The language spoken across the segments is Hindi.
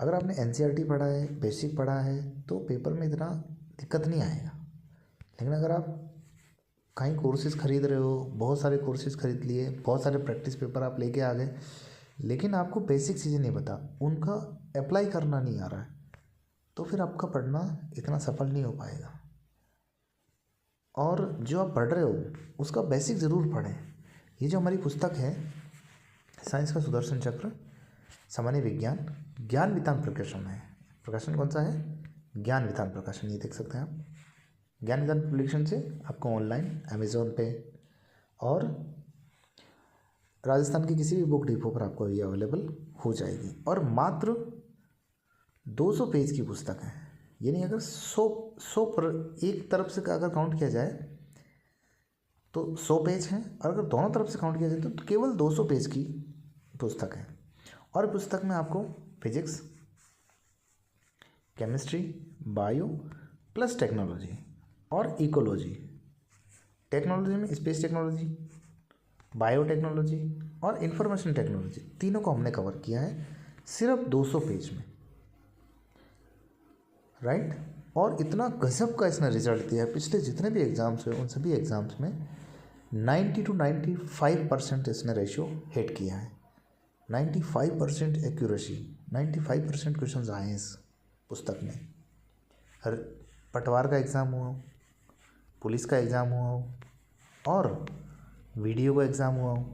अगर आपने एनसीईआरटी पढ़ा है, बेसिक पढ़ा है, तो पेपर में इतना दिक्कत नहीं आएगा। लेकिन अगर आप कहीं कोर्सेज़ खरीद रहे हो, बहुत सारे कोर्सेज़ खरीद लिए, बहुत सारे प्रैक्टिस पेपर आप लेके आ गए, लेकिन आपको बेसिक चीज़ें नहीं पता, उनका अप्लाई करना नहीं आ रहा है, तो फिर आपका पढ़ना इतना सफल नहीं हो पाएगा। और जो आप पढ़ रहे हो उसका बेसिक ज़रूर पढ़ें। ये जो हमारी पुस्तक है, साइंस का सुदर्शन चक्र, सामान्य विज्ञान, ज्ञान वितान प्रकाशन है। प्रकाशन कौन सा है? ज्ञान वितान प्रकाशन। ये देख सकते हैं आप, ज्ञान वितान पब्लिकेशन से आपको ऑनलाइन अमेज़ोन पे और राजस्थान के किसी भी बुक डिपो पर आपको ये अवेलेबल हो जाएगी। और मात्र 200 पेज की पुस्तक है। ये नहीं, अगर 100 पर एक तरफ से अगर काउंट किया जाए तो 100 पेज हैं, और अगर दोनों तरफ से काउंट किया जाए तो केवल 200 पेज की पुस्तक है। और पुस्तक में आपको physics, chemistry, bio plus technology और इकोलॉजी, टेक्नोलॉजी में स्पेस टेक्नोलॉजी, बायोटेक्नोलॉजी और इंफॉर्मेशन टेक्नोलॉजी, तीनों को हमने कवर किया है सिर्फ 200 पेज में, राइट। और इतना गजब का इसने रिजल्ट दिया है। पिछले जितने भी एग्ज़ाम्स हुए उन सभी एग्ज़ाम्स में 90 to 95% इसने रेशियो हिट किया है। 95% एक्यूरेसी, 95% क्वेश्चंस आए हैं इस पुस्तक में। हर पटवार का एग्ज़ाम हुआ हो, पुलिस का एग्ज़ाम हुआ हो, और वीडियो का एग्ज़ाम हुआ हो,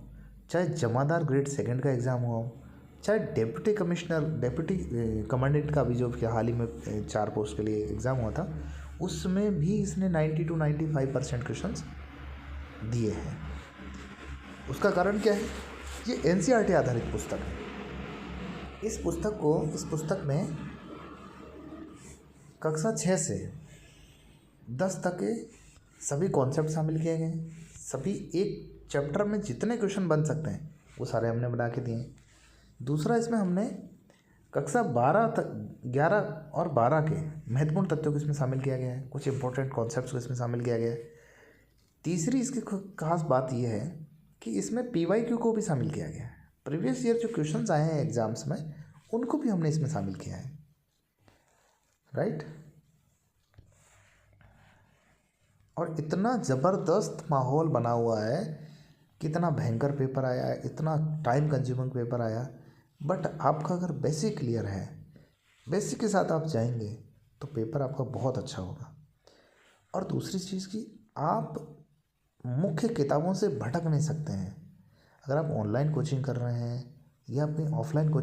चाहे जमादार ग्रेड 2 का एग्ज़ाम हुआ हो, चाहे डिप्टी कमिश्नर, डिप्टी कमांडेंट का भी जो हाल ही में 4 पोस्ट के लिए एग्ज़ाम हुआ था, उसमें भी इसने 90 to 95% क्वेश्चंस दिए हैं। उसका कारण क्या है? ये एनसीईआरटी आधारित पुस्तक है। इस पुस्तक में कक्षा 6 से 10 तक के सभी कॉन्सेप्ट शामिल किए गए हैं। सभी एक चैप्टर में जितने क्वेश्चन बन सकते हैं वो सारे हमने बना के दिए हैं। दूसरा, इसमें हमने कक्षा 12 तक, 11 और 12 के महत्वपूर्ण तथ्यों को इसमें शामिल किया गया है। कुछ इंपॉर्टेंट कॉन्सेप्ट्स को इसमें शामिल किया गया है। तीसरी इसकी खास बात यह है कि इसमें PYQ को भी शामिल किया गया है। प्रीवियस ईयर जो क्वेश्चंस आए हैं एग्जाम्स में, उनको भी हमने इसमें शामिल किया है, राइट। और इतना ज़बरदस्त माहौल बना हुआ है, कितना भयंकर पेपर आया है, इतना टाइम कंज्यूमिंग पेपर आया, बट आपका अगर बेसिक क्लियर है, बेसिक के साथ आप जाएंगे तो पेपर आपका बहुत अच्छा होगा। और दूसरी चीज़ कि आप मुख्य किताबों से भटक नहीं सकते हैं। अगर आप ऑनलाइन कोचिंग कर रहे हैं या अपनी ऑफलाइन कोचिंग